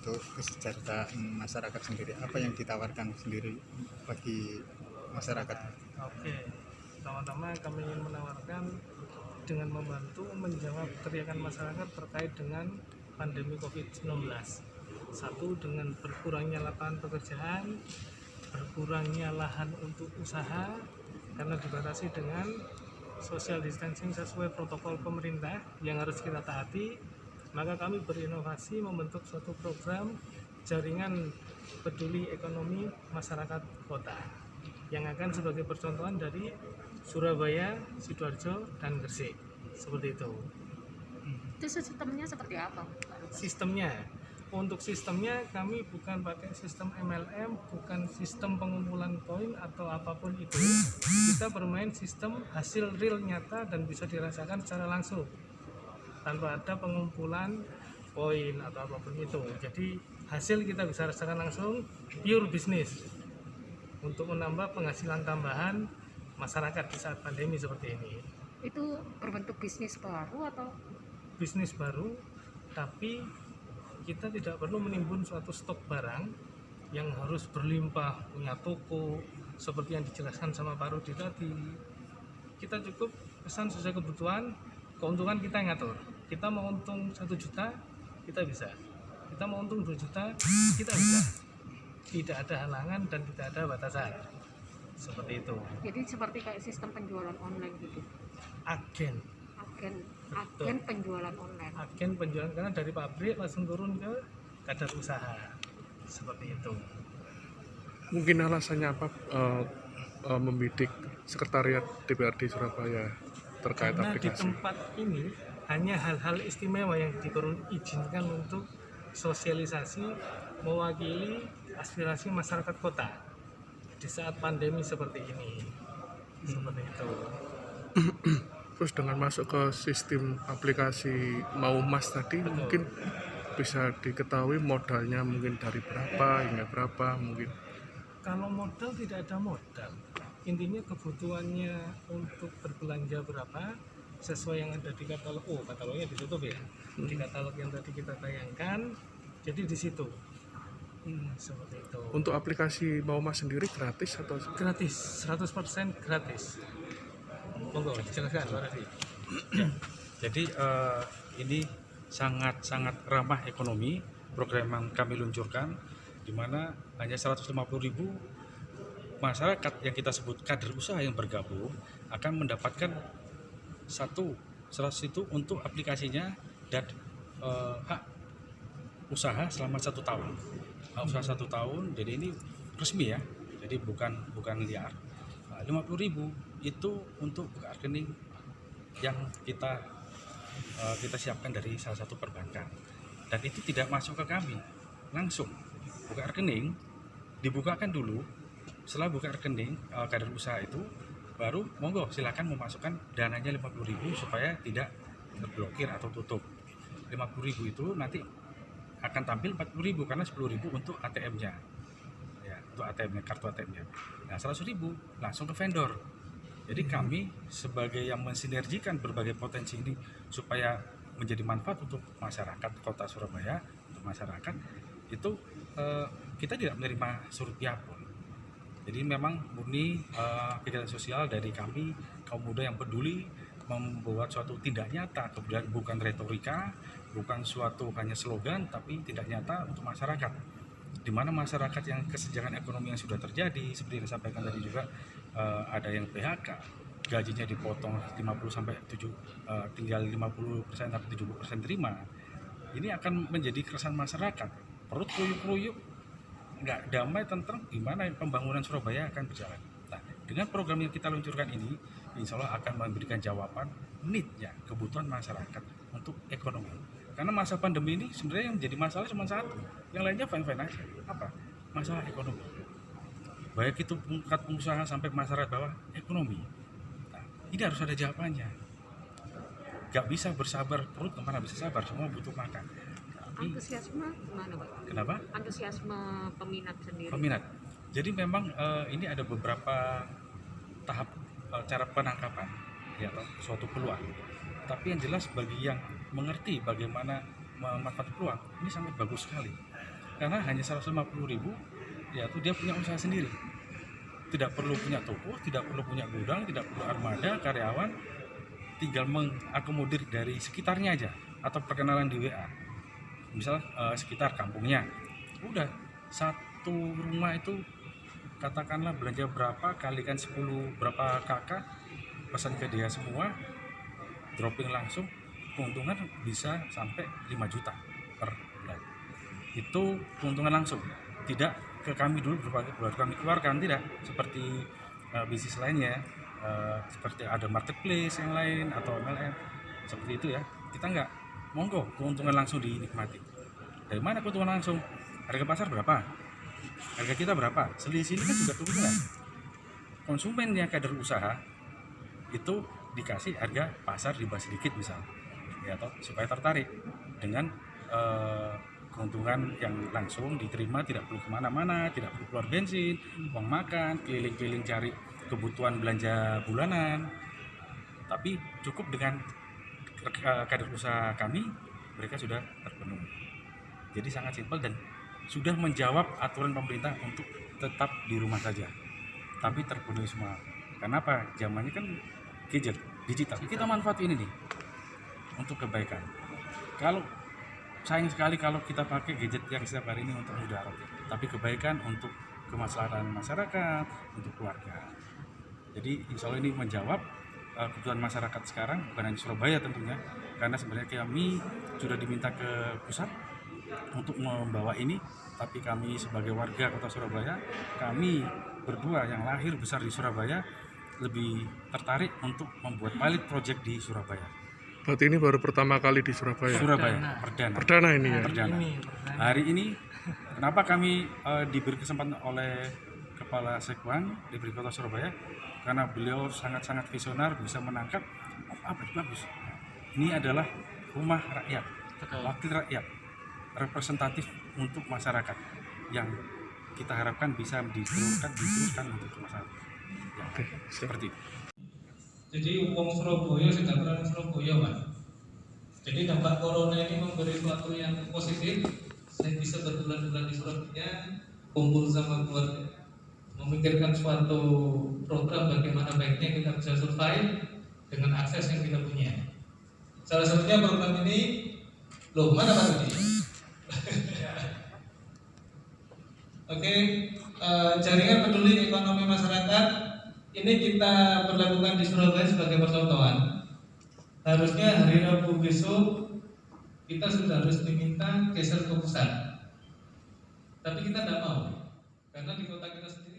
untuk kesejahteraan masyarakat sendiri? Apa yang ditawarkan sendiri bagi masyarakat? Oke, pertama-tama kami ingin menawarkan dengan membantu menjawab teriakan masyarakat terkait dengan pandemi COVID-19. Satu, dengan berkurangnya lapangan pekerjaan, berkurangnya lahan untuk usaha karena dibatasi dengan social distancing sesuai protokol pemerintah yang harus kita taati. Maka kami berinovasi membentuk suatu program jaringan peduli ekonomi masyarakat kota yang akan sebagai percontohan dari Surabaya, Sidoarjo, dan Gresik. Seperti itu. Itu sistemnya seperti apa? Sistemnya, untuk sistemnya kami bukan pakai sistem MLM, bukan sistem pengumpulan poin atau apapun itu. Kita bermain sistem hasil real nyata dan bisa dirasakan secara langsung tanpa ada pengumpulan poin atau apapun itu. Jadi hasil kita bisa rasakan langsung, pure bisnis untuk menambah penghasilan tambahan masyarakat di saat pandemi seperti ini. Itu berbentuk bisnis baru atau? Bisnis baru, tapi kita tidak perlu menimbun suatu stok barang yang harus berlimpah, punya toko seperti yang dijelaskan sama Pak Rudi tadi. Kita cukup pesan sesuai kebutuhan, keuntungan kita yang ngatur. Kita mau untung 1 juta, kita bisa. Kita mau untung 2 juta, kita bisa. Tidak ada halangan dan tidak ada batasan. Seperti itu. Jadi seperti kayak sistem penjualan online gitu. Agen Penjualan online. Agen penjualan, karena dari pabrik langsung turun ke kadar usaha. Seperti itu. Mungkin alasannya apa membidik sekretariat DPRD Surabaya terkait Karena di aplikasi? tempat ini hanya hal-hal istimewa yang diizinkan untuk sosialisasi mewakili aspirasi masyarakat kota di saat pandemi seperti ini. Seperti itu. Terus dengan masuk ke sistem aplikasi Mau Mas tadi, Betul. mungkin bisa diketahui modalnya mungkin dari berapa hingga berapa mungkin. Kalau modal tidak ada modal. Intinya kebutuhannya untuk berbelanja berapa sesuai yang ada di katalog. Oh, katalognya ditutup ya. Di katalog yang tadi kita tayangkan. Jadi di situ. Seperti itu. Untuk aplikasi Mau Mas sendiri gratis atau? Gratis, 100% gratis. Monggo, silakan Pak Rudi. Jadi ini sangat ramah ekonomi program yang kami luncurkan, di mana hanya 150.000 masyarakat yang kita sebut kader usaha yang bergabung akan mendapatkan 100 itu untuk aplikasinya dan hak usaha selama 1 tahun. Hak usaha 1 tahun, jadi ini resmi ya, jadi bukan liar. 50.000 itu untuk buka rekening yang kita siapkan dari salah satu perbankan, dan itu tidak masuk ke kami langsung. Buka rekening dibukakan dulu, setelah buka rekening kader usaha itu baru monggo silakan memasukkan dananya 50.000 supaya tidak terblokir atau tutup. 50.000 itu nanti akan tampil 40.000 karena 10.000 untuk ATM-nya. Ya, untuk ATM-nya, kartu ATM-nya. Nah, 100.000 langsung ke vendor. Jadi kami sebagai yang mensinergikan berbagai potensi ini supaya menjadi manfaat untuk masyarakat Kota Surabaya, untuk masyarakat itu kita tidak menerima serupiah pun. Jadi memang murni kegiatan sosial dari kami kaum muda yang peduli membuat suatu tindak nyata, kemudian bukan retorika, bukan suatu hanya slogan, tapi tindak nyata untuk masyarakat. Di mana masyarakat yang kesenjangan ekonomi yang sudah terjadi, seperti yang disampaikan tadi juga, ada yang PHK, gajinya dipotong 50 sampai 7, tinggal 50% atau 70% terima. Ini akan menjadi keresahan masyarakat. Perut kruyuk-kruyuk, nggak damai, tentrem, gimana pembangunan Surabaya akan berjalan. Nah, dengan program yang kita luncurkan ini, insya Allah akan memberikan jawaban need-nya, kebutuhan masyarakat untuk ekonomi. Karena masa pandemi ini sebenarnya yang menjadi masalah cuma satu, yang lainnya fine-fine aja. Apa? Masalah ekonomi. Baik itu tingkat pengusaha sampai masyarakat bawah, ekonomi. Nah, ini harus ada jawabannya. Gak bisa bersabar, perut kemana bisa sabar, semua butuh makan. Antusiasme gimana Pak? Kenapa? Antusiasme peminat sendiri. Peminat. Jadi memang ini ada beberapa tahap cara penangkapan, ya, suatu peluang. Tapi yang jelas bagi yang mengerti bagaimana memanfaatkan peluang, ini sangat bagus sekali. karena hanya 150.000 yaitu dia punya usaha sendiri, tidak perlu punya toko, tidak perlu punya gudang, tidak perlu armada karyawan, tinggal mengakomodir dari sekitarnya aja atau perkenalan di WA, misal sekitar kampungnya, udah satu rumah itu katakanlah belanja berapa kalikan 10 berapa kakak, pesan ke dia semua, dropping langsung, keuntungan bisa sampai 5 juta per bulan. Itu keuntungan langsung, tidak ke kami dulu baru kami keluarkan, tidak seperti bisnis lainnya, seperti ada marketplace yang lain atau MLM seperti itu ya. Kita enggak, monggo keuntungan langsung dinikmati. Dari mana keuntungan langsung? Harga pasar berapa? Harga kita berapa? Selisih ini kan juga keuntungan. Konsumen yang kader usaha itu dikasih harga pasar di bawah sedikit misal, ya toh, supaya tertarik dengan keuntungan yang langsung diterima, tidak perlu kemana-mana, tidak perlu keluar bensin, uang makan, keliling-keliling cari kebutuhan belanja bulanan, tapi cukup dengan kader usaha kami, mereka sudah terpenuhi. Jadi sangat simpel dan sudah menjawab aturan pemerintah untuk tetap di rumah saja, tapi terpenuhi semua. Kenapa? Zamannya kan gadget, digital. Kita manfaat ini nih untuk kebaikan. Kalau sayang sekali kalau kita pakai gadget yang setiap hari ini untuk mudarat, tapi kebaikan untuk kemaslahatan masyarakat, untuk keluarga. Jadi insya Allah ini menjawab kebutuhan masyarakat sekarang, bukan hanya Surabaya tentunya, karena sebenarnya kami sudah diminta ke pusat untuk membawa ini, tapi kami sebagai warga kota Surabaya, kami berdua yang lahir besar di Surabaya lebih tertarik untuk membuat pilot project di Surabaya. Berarti ini baru pertama kali di Surabaya. Surabaya, Perdana ini ya. Perdana. Hari ini kenapa kami diberi kesempatan oleh Kepala Sekwan diberi Kota Surabaya? Karena beliau sangat-sangat visioner, bisa menangkap bagus. Ini adalah rumah rakyat, wakil rakyat, representatif untuk masyarakat yang kita harapkan bisa diteruskan untuk masyarakat. Ya, seperti itu. Jadi wong Surabaya sing datang Surabaya, Pak. Jadi dampak corona ini memberi sesuatu yang positif. Saya bisa berbulan-bulan di Surabaya, kumpul sama keluarga, memikirkan suatu program bagaimana baiknya kita bisa survive dengan akses yang kita punya. Salah satunya program ini, loh mana Pak Rudi? Oke, jaringan peduli ekonomi masyarakat ini kita berlakukan di Surabaya sebagai percontohan. Harusnya hari Rabu besok kita sudah harus diminta geser ke pusat, tapi kita tidak mau karena di kota kita sendiri